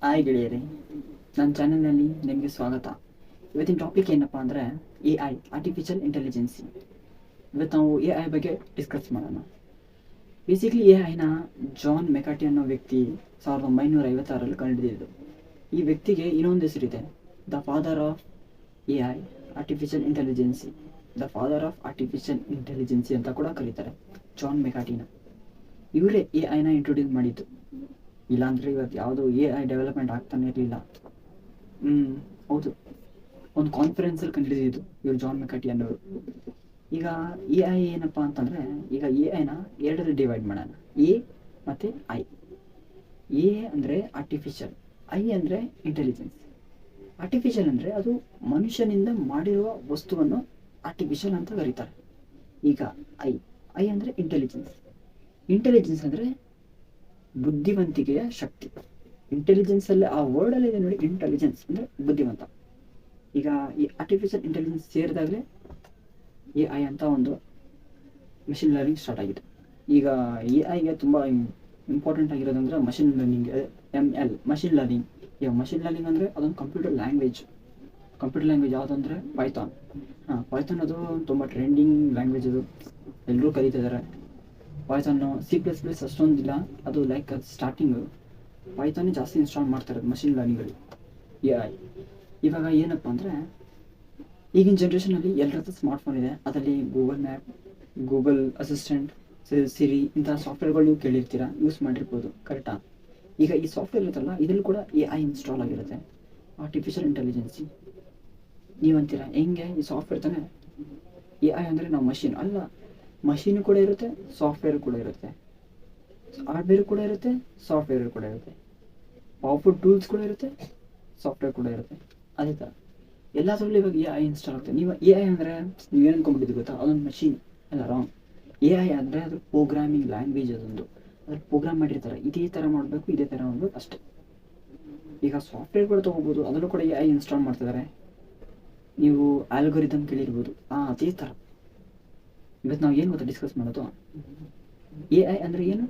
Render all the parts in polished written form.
Hi ಗೆಳೆಯರೇ, ನನ್ನ ಚಾನಲ್ನಲ್ಲಿ ನಿಮಗೆ ಸ್ವಾಗತ. ಇವತ್ತಿನ ಟಾಪಿಕ್ ಏನಪ್ಪ ಅಂದರೆ AI ಆರ್ಟಿಫಿಷಿಯಲ್ ಇಂಟೆಲಿಜೆನ್ಸಿ. ಇವತ್ತು ನಾವು AI ಬಗ್ಗೆ ಡಿಸ್ಕಸ್ ಮಾಡೋಣ. ಬೇಸಿಕ್ಲಿ AIನ ಜಾನ್ ಮೆಕಾಟಿ ಅನ್ನೋ ವ್ಯಕ್ತಿ 1956ರಲ್ಲಿ ಕಂಡುಹಿಡಿದಿದ್ದು. ಈ ವ್ಯಕ್ತಿಗೆ ಇನ್ನೊಂದು ಹೆಸರಿದೆ, the father of AI artificial intelligence. The father of artificial intelligence ಅಂತ ಕೂಡ ಕರೀತಾರೆ ಜಾನ್ ಮೆಕಾಟಿನ. ಇವರೇ AIನ ಇಂಟ್ರೊಡ್ಯೂಸ್ ಮಾಡಿದ್ದು. ಇಲ್ಲಾಂದರೆ ಇವತ್ತು ಯಾವುದೋ AI ಡೆವಲಪ್ಮೆಂಟ್ ಆಗ್ತಾನೆ ಇರಲಿಲ್ಲ. ಹೌದು, ಒಂದು ಕಾನ್ಫರೆನ್ಸಲ್ಲಿ ಕಂಡುಹಿಡಿದಿದ್ದು ಇವರು ಜಾನ್ ಮೆಕಾಟಿ ಅನ್ನೋರು. ಈಗ AI ಏನಪ್ಪ ಅಂತಂದರೆ, ಈಗ AIನ ಎರಡರಲ್ಲಿ ಡಿವೈಡ್ ಮಾಡೋಣ, ಎ ಮತ್ತು ಐ. ಎ ಅಂದರೆ ಆರ್ಟಿಫಿಷಿಯಲ್, ಐ ಅಂದರೆ ಇಂಟೆಲಿಜೆನ್ಸ್. ಆರ್ಟಿಫಿಷಿಯಲ್ ಅಂದರೆ ಅದು ಮನುಷ್ಯನಿಂದ ಮಾಡಿರುವ ವಸ್ತುವನ್ನು ಆರ್ಟಿಫಿಷಿಯಲ್ ಅಂತ ಕರೀತಾರೆ. ಈಗ ಐ ಅಂದರೆ ಇಂಟೆಲಿಜೆನ್ಸ್. ಇಂಟೆಲಿಜೆನ್ಸ್ ಅಂದರೆ ಬುದ್ಧಿವಂತಿಕೆಯ ಶಕ್ತಿ. ಇಂಟೆಲಿಜೆನ್ಸಲ್ಲಿ ಆ ವರ್ಡಲ್ಲಿ ಇದೆ ನೋಡಿ, ಇಂಟೆಲಿಜೆನ್ಸ್ ಅಂದರೆ ಬುದ್ಧಿವಂತ. ಈಗ ಈ ಆರ್ಟಿಫಿಷಿಯಲ್ ಇಂಟೆಲಿಜೆನ್ಸ್ ಸೇರಿದಾಗಲೇ AI ಅಂತ ಒಂದು ಮೆಷಿನ್ ಲರ್ನಿಂಗ್ ಸ್ಟಾರ್ಟ್ ಆಗಿದೆ. ಈಗ AIಗೆ ತುಂಬ ಇಂಪಾರ್ಟೆಂಟ್ ಆಗಿರೋದಂದ್ರೆ machine learning, ML machine learning. ಈಗ ಮಷಿನ್ ಲರ್ನಿಂಗ್ ಅಂದರೆ ಅದೊಂದು ಕಂಪ್ಯೂಟರ್ ಲ್ಯಾಂಗ್ವೇಜ್ ಯಾವುದಂದರೆ ಪೈಥಾನ್. ಪೈಥಾನ್ ಅದು ತುಂಬ ಟ್ರೆಂಡಿಂಗ್ ಲ್ಯಾಂಗ್ವೇಜ್, ಅದು ಎಲ್ಲರೂ ಕಲಿತಿದ್ದಾರೆ. ಪೈಥಾನು C++ ಅಷ್ಟೊಂದಿಲ್ಲ, ಅದು ಲೈಕ್ ಅದು ಸ್ಟಾರ್ಟಿಂಗು. ಪೈಥಾನೇ ಜಾಸ್ತಿ ಇನ್ಸ್ಟಾಲ್ ಮಾಡ್ತಾರೆ ಮಷಿನ್ ಲರ್ನಿಂಗಲ್ಲಿ AI. ಇವಾಗ ಏನಪ್ಪ ಅಂದರೆ, ಈಗಿನ ಜನ್ರೇಷನಲ್ಲಿ ಎಲ್ಲರ ಹತ್ರ ಸ್ಮಾರ್ಟ್ಫೋನ್ ಇದೆ. ಅದರಲ್ಲಿ ಗೂಗಲ್ ಮ್ಯಾಪ್, ಗೂಗಲ್ ಅಸಿಸ್ಟೆಂಟ್, ಸಿರಿ ಇಂಥ ಸಾಫ್ಟ್ವೇರ್ಗಳು ನೀವು ಕೇಳಿರ್ತೀರ, ಯೂಸ್ ಮಾಡಿರ್ಬೋದು, ಕರೆಕ್ಟಾ? ಈಗ ಈ ಸಾಫ್ಟ್ವೇರ್ ಇರುತ್ತಲ್ಲ, ಇದರಲ್ಲಿ ಕೂಡ AI ಇನ್ಸ್ಟಾಲ್ ಆಗಿರುತ್ತೆ, ಆರ್ಟಿಫಿಷಿಯಲ್ ಇಂಟೆಲಿಜೆನ್ಸಿ. ನೀವಂತೀರ ಹೆಂಗೆ? ಈ ಸಾಫ್ಟ್ವೇರ್ ತಾನೇ AI ಅಂದರೆ ನಾವು ಮಷಿನ್ ಅಲ್ಲ. ಮಷೀನು ಕೂಡ ಇರುತ್ತೆ, ಸಾಫ್ಟ್ವೇರ್ ಕೂಡ ಇರುತ್ತೆ, ಹಾರ್ಡ್ವೇರ್ ಕೂಡ ಇರುತ್ತೆ, ಸಾಫ್ಟ್ವೇರ್ ಕೂಡ ಇರುತ್ತೆ, ಪವರ್ಫುಲ್ ಟೂಲ್ಸ್ ಕೂಡ ಇರುತ್ತೆ, ಸಾಫ್ಟ್ವೇರ್ ಕೂಡ ಇರುತ್ತೆ. ಅದೇ ಥರ ಎಲ್ಲದರಲ್ಲೂ ಇವಾಗ AI ಇನ್ಸ್ಟಾಲ್ ಆಗುತ್ತೆ. ನೀವು AI ಅಂದರೆ ನೀವೇನು ಅನ್ಕೊಂಡ್ಬಿಟ್ಟಿದ್ದು ಗೊತ್ತಾ? ಅದೊಂದು ಮಷೀನ್ ಅಲ್ಲ, ರಾಂಗ್. AI ಅಂದರೆ ಅದು ಪ್ರೋಗ್ರಾಮಿಂಗ್ ಲ್ಯಾಂಗ್ವೇಜ್. ಅದೊಂದು ಅದ್ರ ಪ್ರೋಗ್ರಾಮ್ ಮಾಡಿರ್ತಾರೆ, ಇದೇ ಥರ ಮಾಡಬೇಕು, ಇದೇ ಥರ ಮಾಡಬೇಕು ಅಷ್ಟೇ. ಈಗ ಸಾಫ್ಟ್ವೇರ್ ಕೂಡ ತೊಗೋಬೋದು, ಅದರಲ್ಲೂ ಕೂಡ AI ಇನ್ಸ್ಟಾಲ್ ಮಾಡ್ತಿದ್ದಾರೆ. ನೀವು ಆಲ್ಗೊರಿದಮ್ ಕೇಳಿರ್ಬೋದು, ಅದೇ ಥರ. ಇವತ್ತು ನಾವು ಏನು ಗೊತ್ತಾ ಡಿಸ್ಕಸ್ ಮಾಡೋದು? AI ಅಂದರೆ ಏನು,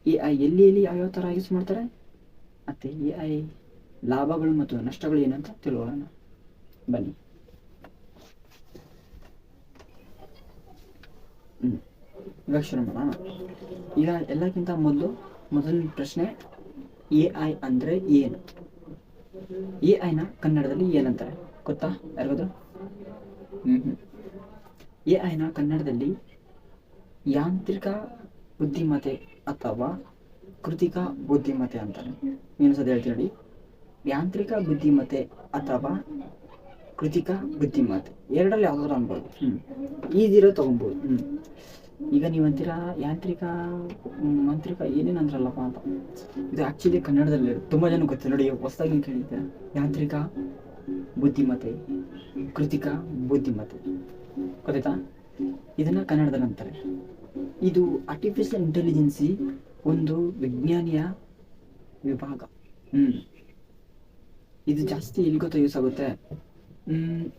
AI ಎಲ್ಲಿ ಯಾವ್ಯಾವ ಥರ ಯೂಸ್ ಮಾಡ್ತಾರೆ, ಮತ್ತು AI ಲಾಭಗಳು ಮತ್ತು ನಷ್ಟಗಳು ಏನಂತ ತಿಳ್ಕೊಳ್ಳೋಣ. ಬನ್ನಿ. ಇವಾಗ ಶುರು ಮಾಡೋಣ. ಈಗ ಎಲ್ಲಕ್ಕಿಂತ ಮೊದಲನೇ ಪ್ರಶ್ನೆ, AI ಅಂದರೆ ಏನು? AIನ ಕನ್ನಡದಲ್ಲಿ ಏನಂತಾರೆ ಗೊತ್ತಾ ಯಾರಿಗಾದ್ರು? AIನ ಕನ್ನಡದಲ್ಲಿ ಯಾಂತ್ರಿಕ ಬುದ್ಧಿಮತ್ತೆ ಅಥವಾ ಕೃತಿಕ ಬುದ್ಧಿಮತ್ತೆ ಅಂತಾರೆ. ಇನ್ನೊಂದ್ಸತಿ ಹೇಳ್ತೀನಿ ನೋಡಿ, ಯಾಂತ್ರಿಕ ಬುದ್ಧಿಮತ್ತೆ ಅಥವಾ ಕೃತಿಕ ಬುದ್ಧಿಮತ್ತೆ, ಎರಡರಲ್ಲಿ ಯಾವ್ದಾದ್ರು ಅನ್ಬೋದು. ಈಸಿರೋ ತೊಗೊಬೋದು. ಈಗ ನೀವಂತೀರ ಯಾಂತ್ರಿಕ ಏನೇನು ಅಂದ್ರಲ್ಲಪ್ಪ ಅಂತ. ಇದು ಆ್ಯಕ್ಚುಲಿ ಕನ್ನಡದಲ್ಲಿ ತುಂಬ ಜನ ಗೊತ್ತಿಲ್ಲ ನೋಡಿ, ಹೊಸದಾಗಿ ಕೇಳಿದ್ದೆ. ಯಾಂತ್ರಿಕ ಬುದ್ಧಿಮತ್ತೆ, ಕೃತಿಕ ಬುದ್ಧಿಮತ್ತೆ, ಗೊತ್ತಾಯ್ತಾ? ಇದನ್ನು ಕನ್ನಡದಲ್ಲಿ ಅಂತಾರೆ. ಇದು ಆರ್ಟಿಫಿಷಿಯಲ್ ಇಂಟೆಲಿಜೆನ್ಸಿ ಒಂದು ವಿಜ್ಞಾನಿಯ ವಿಭಾಗ. ಇದು ಜಾಸ್ತಿ ಎಲ್ಲಿ ಗೊತ್ತಾ ಯೂಸ್ ಆಗುತ್ತೆ?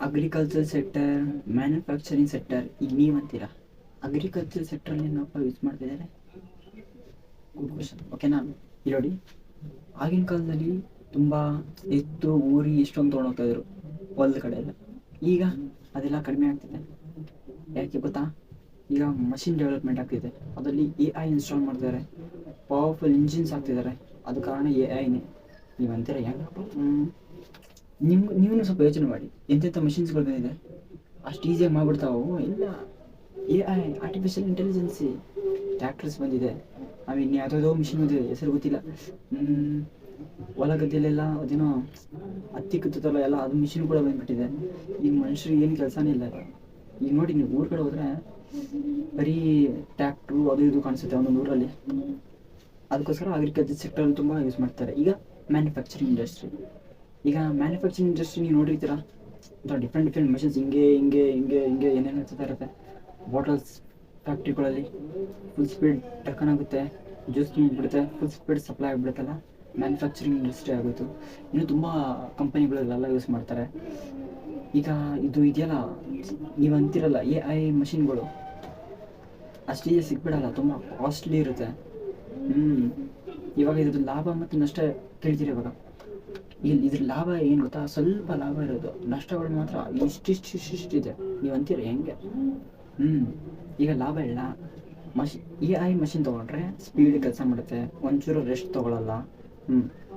Agriculture sector, manufacturing sector. ಈಗ ನೀವಂತೀರ ಅಗ್ರಿಕಲ್ಚರ್ ಸೆಕ್ಟರಲ್ಲಿ ಏನಪ್ಪ ಯೂಸ್ ಮಾಡ್ತಿದ್ದಾರೆ? ಗುಡ್ ಕ್ವಶನ್, ಓಕೆನಾ? ಇಲ್ಲಿ ನೋಡಿ, ಆಗಿನ ಕಾಲದಲ್ಲಿ ತುಂಬ ಎತ್ತು ಊರಿ ಇಷ್ಟೊಂದು ತೊಗೊಂಡೋಗ್ತಾಯಿದ್ರು ಹೊಲದ ಕಡೆ ಎಲ್ಲ. ಈಗ ಅದೆಲ್ಲ ಕಡಿಮೆ ಆಗ್ತಿದೆ. ಯಾಕೆ ಗೊತ್ತಾ? ಈಗ ಮಷಿನ್ ಡೆವಲಪ್ಮೆಂಟ್ ಆಗ್ತಿದೆ, ಅದರಲ್ಲಿ AI ಇನ್ಸ್ಟಾಲ್ ಮಾಡ್ತಿದ್ದಾರೆ, ಪವರ್ಫುಲ್ ಇಂಜಿನ್ಸ್ ಆಗ್ತಿದ್ದಾರೆ. ಅದು ಕಾರಣ AIನೇ. ನೀವಂತೀರ ಹೆಂಗಪ್ಪ? ನೀವು ಸ್ವಲ್ಪ ಯೋಚನೆ ಮಾಡಿ, ಎಂತೆಂಥ ಮಷಿನ್ಸ್ಗಳು ಬಂದಿದೆ, ಅಷ್ಟು ಈಸಿಯಾಗಿ ಮಾಡಿಬಿಡ್ತಾವು? ಇಲ್ಲ, AI ಆರ್ಟಿಫಿಷಿಯಲ್ ಇಂಟೆಲಿಜೆನ್ಸಿ. ಟ್ಯಾಕ್ಟರ್ಸ್ ಬಂದಿದೆ, ಇನ್ನು ಯಾವುದೋ ಮಿಷಿನ್ ಬಂದಿದೆ, ಹೆಸರು ಗೊತ್ತಿಲ್ಲ. ಹೊಲ ಗದ್ದೆಲೆಲ್ಲ ಅದೇನೋ ಹತ್ತಿ ಕುತ್ತಲ್ಲ ಎಲ್ಲ, ಅದು ಮಿಷಿನ್ ಕೂಡ ಬಂದ್ಬಿಟ್ಟಿದೆ. ಈಗ ಮನುಷ್ಯರಿಗೆ ಏನು ಕೆಲಸನೇ ಇಲ್ಲ. ಈಗ ನೋಡಿ, ನೀವು ಊರ ಕಡೆ ಹೋದರೆ ಬರೀ ಟ್ಯಾಕ್ಟ್ರು ಅದು ಇದು ಕಾಣಿಸುತ್ತೆ ಒಂದೊಂದು ಊರಲ್ಲಿ. ಅದಕ್ಕೋಸ್ಕರ ಅಗ್ರಿಕಲ್ಚರ್ ಸೆಕ್ಟರಲ್ಲಿ ತುಂಬ ಯೂಸ್ ಮಾಡ್ತಾರೆ. ಈಗ ಮ್ಯಾನುಫ್ಯಾಕ್ಚರಿಂಗ್ ಇಂಡಸ್ಟ್ರಿ, ನೀವು ನೋಡಿರ್ತೀರ, ಡಿಫ್ರೆಂಟ್ ಮಷಿನ್ಸ್ ಹಿಂಗೆ ಏನೇನು ಇರ್ತಾ ಇರುತ್ತೆ. ಬಾಟಲ್ಸ್ ಫ್ಯಾಕ್ಟ್ರಿಗಳಲ್ಲಿ ಫುಲ್ ಸ್ಪೀಡ್ ಟಕ್ಕನ್ ಆಗುತ್ತೆ, ಜ್ಯೂಸ್ ಬಿಡುತ್ತೆ, ಫುಲ್ ಸ್ಪೀಡ್ ಸಪ್ಲೈ ಆಗಿಬಿಡುತ್ತಲ್ಲ, ಮ್ಯಾನುಫ್ಯಾಕ್ಚರಿಂಗ್ ಇಂಡಸ್ಟ್ರಿ ಆಗೋಯ್ತು. ಇನ್ನೂ ತುಂಬ ಕಂಪನಿಗಳಲ್ಲೆಲ್ಲ ಯೂಸ್ ಮಾಡ್ತಾರೆ. ಈಗ ಇದು ಇದೆಯಲ್ಲ, ನೀವು ಅಂತಿರಲ್ಲ AI ಮಷಿನ್ಗಳು ಅಷ್ಟೇ ಸಿಕ್ಬಿಡಲ್ಲ, ತುಂಬ ಕಾಸ್ಟ್ಲಿ ಇರುತ್ತೆ. ಇವಾಗ ಇದ್ರ ಲಾಭ ಮತ್ತು ನಷ್ಟ ಕೇಳ್ತೀರಿ. ಇವಾಗ ಇದ್ರ ಲಾಭ ಏನು ಗೊತ್ತಾ, ಸ್ವಲ್ಪ ಲಾಭ ಇರೋದು, ನಷ್ಟಗಳು ಮಾತ್ರ ಇಷ್ಟಿದೆ. ನೀವು ಅಂತೀರ ಹೆಂಗೆ? ಈಗ ಲಾಭ ಇಲ್ಲ. AI ಮಷಿನ್ ತೊಗೊಂಡ್ರೆ ಸ್ಪೀಡ್ ಕೆಲಸ ಮಾಡುತ್ತೆ, ಒಂಚೂರು ರೆಸ್ಟ್ ತೊಗೊಳಲ್ಲ.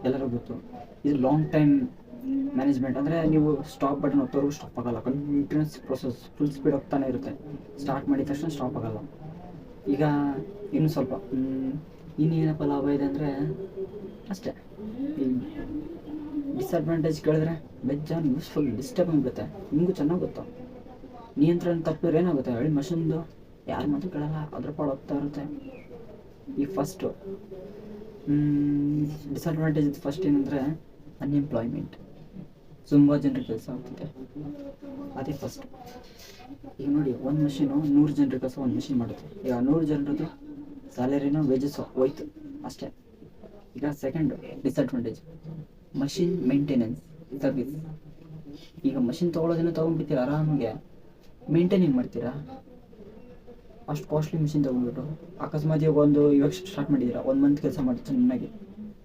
ಎಲ್ಲರಿಗೂ ಗೊತ್ತು. ಇದು ಲಾಂಗ್ ಟೈಮ್ ಮ್ಯಾನೇಜ್ಮೆಂಟ್, ಅಂದರೆ ನೀವು ಸ್ಟಾಪ್ ಬಟನ್ ಒತ್ತೋರ್ಗು ಸ್ಟಾಪ್ ಆಗೋಲ್ಲ, ಕಂಟಿನ್ಯೂಸ್ ಪ್ರೊಸೆಸ್, ಫುಲ್ ಸ್ಪೀಡ್ ಹೋಗ್ತಾನೆ ಇರುತ್ತೆ. ಸ್ಟಾರ್ಟ್ ಮಾಡಿದ ತಕ್ಷಣ ಸ್ಟಾಪ್ ಆಗೋಲ್ಲ. ಈಗ ಇನ್ನು ಸ್ವಲ್ಪ ಇನ್ನೇನಪ್ಪ ಲಾಭ ಇದೆ ಅಂದರೆ ಅಷ್ಟೇ. ಈ ಡಿಸ್ಅಡ್ವಾಂಟೇಜ್ ಕೇಳಿದ್ರೆ ಬೆಜ್ಜಾನ್ ಯೂಸ್ಫುಲ್ ಡಿಸ್ಟರ್ಬ್ ಆಗಿಬಿಡುತ್ತೆ. ನಿಮಗೂ ಚೆನ್ನಾಗಿ ಗೊತ್ತು. ನಿಯಂತ್ರಣ ತಪ್ಪಿದ್ರೆ ಏನಾಗುತ್ತೆ ಹೇಳಿ, ಮಷಿನ್ದು ಯಾರು ಮಾತು ಕೇಳಲ್ಲ, ಅದ್ರ ಪಾಡು ಹೋಗ್ತಾ ಇರುತ್ತೆ. ಈ ಫಸ್ಟು ಡಿಸ್ಅಡ್ವಾಂಟೇಜ್ ಫಸ್ಟ್ ಏನಂದರೆ ಅನ್ಎಂಪ್ಲಾಯ್ಮೆಂಟ್. ತುಂಬ ಜನರಿಗೆ ಕೆಲಸ ಆಗ್ತಿದೆ, ಅದೇ ಫಸ್ಟ್. ಈಗ ನೋಡಿ, ಒಂದು ಮಷೀನು 100 ಜನರ ಕೆಲಸ ಒಂದು ಮಷಿನ್ ಮಾಡುತ್ತೆ. ಈಗ 100 ಜನರದ್ದು ಸ್ಯಾಲರಿನೋ ವೇಜಸ್ಸು ಹೋಯ್ತು ಅಷ್ಟೇ. ಈಗ second disadvantage, machine maintenance service. ಈಗ ಮಷಿನ್ ತೊಗೊಳೋದನ್ನ ತೊಗೊಂಡ್ಬಿಡ್ತೀರ, ಆರಾಮಾಗೆ ಮೇಂಟೈನ್ ಏನು ಮಾಡ್ತೀರಾ? ಅಷ್ಟು ಕಾಸ್ಟ್ಲಿ ಮಿಷಿನ್ ತೊಗೊಂಡ್ಬಿಟ್ಟು ಅಕಸ್ಮಾತ್ ಇವಾಗ ಸ್ಟಾರ್ಟ್ ಮಾಡಿದ್ದೀರಾ, 1 ಮಂತ್ ಕೆಲಸ ಮಾಡಿ ಚೆನ್ನಾಗಿ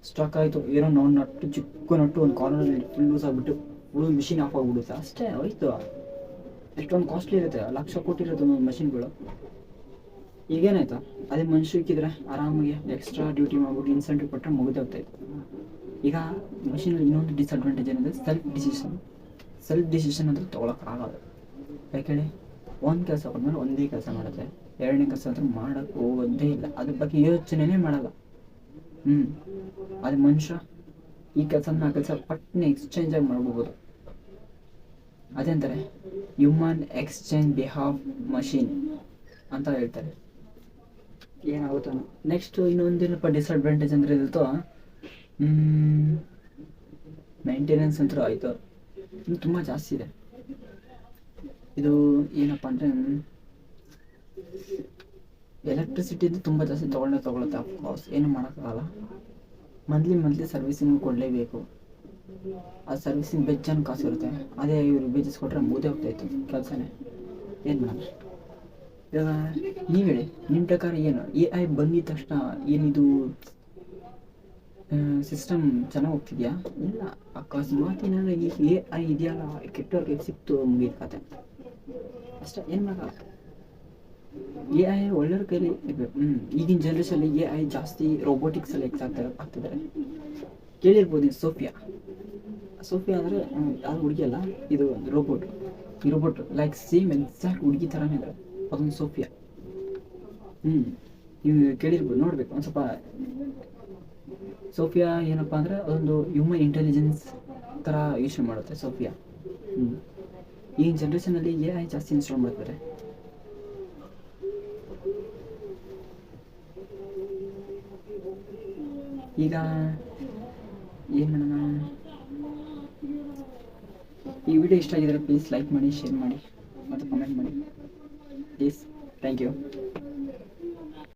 ಸ್ಟಾಕ್ ಆಯಿತು, ಏನೋ ನಟ್ಟು ಚಿಕ್ಕ ನಟ್ಟು ಒಂದು ಕಾರ್ನರಲ್ಲಿ ಫುಲ್ ಲೂಸ್ ಆಗಿಬಿಟ್ಟು ಫುಲ್ ಮಿಷಿನ್ ಆಫ್ ಆಗಿಬಿಡುತ್ತೆ ಅಷ್ಟೇ, ಹೋಯ್ತು. ಎಷ್ಟೊಂದು ಕಾಸ್ಟ್ಲಿ ಇರುತ್ತೆ, ಲಕ್ಷ ಕೋಟಿ ಇರುತ್ತೆ ಒಂದೊಂದು ಮಷಿನ್ಗಳು. ಈಗೇನಾಯ್ತು, ಅದೇ ಮನುಷ್ಯ ಇಕ್ಕಿದ್ರೆ ಆರಾಮಾಗಿ ಎಕ್ಸ್ಟ್ರಾ ಡ್ಯೂಟಿ ಮಾಡ್ಬಿಟ್ಟು ಇನ್ಸೆಂಟಿವ್ ಕೊಟ್ಟರೆ ಮುಗಿದೋಗ್ತಾಯಿತ್ತು. ಈಗ ಮಷಿನಲ್ಲಿ ಇನ್ನೊಂದು ಡಿಸ್ಅಡ್ವಾಂಟೇಜ್ ಏನಂದರೆ ಸೆಲ್ಫ್ ಡಿಸಿಷನ್ ಅಂದರೆ ತೊಗೊಳಕ್ಕಾಗಲ್ಲ. ಯಾಕೇಳಿ, ಒಂದು ಕೆಲಸ ಬಂದ್ಮೇಲೆ ಒಂದೇ ಕೆಲಸ ಮಾಡುತ್ತೆ, ಎರಡನೇ ಕೆಲಸ ಅಂದರೆ ಮಾಡೋಕ್ಕೆ ಹೋಗೋದೇ ಇಲ್ಲ, ಅದ್ರ ಬಗ್ಗೆ ಯೋಚನೆನೇ ಮಾಡಲ್ಲ. ಅದು ಮನುಷ್ಯ ಈ ಕೆಲಸನ ಆ ಕೆಲಸ ಪಟ್ನೆ ಎಕ್ಸ್ಚೇಂಜಾಗಿ ಮಾಡ್ಬೋದು. ಅದೇ ಅಂತಾರೆ ಹ್ಯೂಮನ್ ಎಕ್ಸ್ಚೇಂಜ್ ಬಿಹಾಫ್ ಮಷೀನ್ ಅಂತ ಹೇಳ್ತಾರೆ. ಏನಾಗುತ್ತೋ. ನೆಕ್ಸ್ಟು ಇನ್ನೊಂದೇನಪ್ಪ ಡಿಸ್ಅಡ್ವಾಂಟೇಜ್ ಅಂದರೆ ಇರುತ್ತೋ ಮೇಂಟೆನೆನ್ಸ್ ಅಂತೂ ಆಯಿತು, ಇನ್ನು ತುಂಬ ಜಾಸ್ತಿ ಇದೆ. ಇದು ಏನಪ್ಪ ಅಂದರೆ ಎಲೆಕ್ಟ್ರಿಸಿಟಿದು ತುಂಬ ಜಾಸ್ತಿ ತೊಗೊಳುತ್ತೆ. ಅಫ್ಕೋರ್ಸ್ ಏನು ಮಾಡೋಕ್ಕಾಗಲ್ಲ, ಮಂತ್ಲಿ ಸರ್ವಿಸಿಂಗ್ ಕೊಡಲೇಬೇಕು. ಆ ಸರ್ವಿಸಿಂಗ್ ಬೆಜ್ಜಾನ್ ಕಾಸು ಇರುತ್ತೆ. ಅದೇ ಇವರು ಬೇಜಸ್ ಕೊಟ್ಟರೆ ಮುಗ್ದೇ ಹೋಗ್ತಾಯಿತ್ತು ಕೆಲಸನೇ. ಏನು ಮಾಡೋಣ? ಇವಾಗ ನೀವು ಹೇಳಿ, ನಿಮ್ಮ ಪ್ರಕಾರ ಏನು AI ಬಂದಿದ ತಕ್ಷಣ ಏನಿದು ಸಿಸ್ಟಮ್ ಚೆನ್ನಾಗಿ ಹೋಗ್ತಿದ್ಯಾ? ಇಲ್ಲ, ಅಕಸ್ಮಾತ್ ಏನಾದ್ರು ಈ AI ಇದೆಯಲ್ಲ, ಕೆಟ್ಟವ್ರಿಗೆ ಸಿಕ್ತು, ಮುಗಿದ ಕತೆ ಅಷ್ಟೇ, ಏನು ಮಾಡೋಕ್ಕಾಗಲ್ಲ. AI ಒಳ್ಳೆಯವ್ರ ಕೈಲಿ ಇರಬೇಕು. ಈಗಿನ ಜನ್ರೇಷನಲ್ಲಿ AI ಜಾಸ್ತಿ ರೋಬೋಟಿಕ್ಸಲ್ಲಿ ಆಗ್ತಿದ್ದಾರೆ. ಕೇಳಿರ್ಬೋದು ಸೋಫಿಯಾ ಅಂದರೆ ಯಾರು ಹುಡುಗಿ ಅಲ್ಲ, ಇದು ಈ ರೋಬೋಟ್ ಲೈಕ್ ಸೇಮ್ ಎಕ್ಸಾಕ್ಟ್ ಹುಡುಗಿ ಥರನೇ ಇದ್ದಾರೆ, ಅದೊಂದು ಸೋಫಿಯಾ. ನೀವು ಕೇಳಿರ್ಬೋದು, ನೋಡಬೇಕು ಒಂದು ಸ್ವಲ್ಪ. ಸೋಫಿಯಾ ಏನಪ್ಪ ಅಂದರೆ ಅದೊಂದು ಹ್ಯೂಮನ್ ಇಂಟೆಲಿಜೆನ್ಸ್ ಥರ ಯೋಚನೆ ಮಾಡುತ್ತೆ ಸೋಫಿಯಾ. ಈಗಿನ ಜನ್ರೇಷನಲ್ಲಿ AI ಜಾಸ್ತಿ ಇನ್ಸ್ಟಾಲ್ ಮಾಡ್ತಾರೆ. ಈಗ ಏನು ಮಾಡೋಣ? ಈ ವಿಡಿಯೋ ಇಷ್ಟ ಆಗಿದ್ರೆ ಪ್ಲೀಸ್ ಲೈಕ್ ಮಾಡಿ, ಶೇರ್ ಮಾಡಿ ಮತ್ತು ಕಮೆಂಟ್ ಮಾಡಿ ಪ್ಲೀಸ್. Thank you.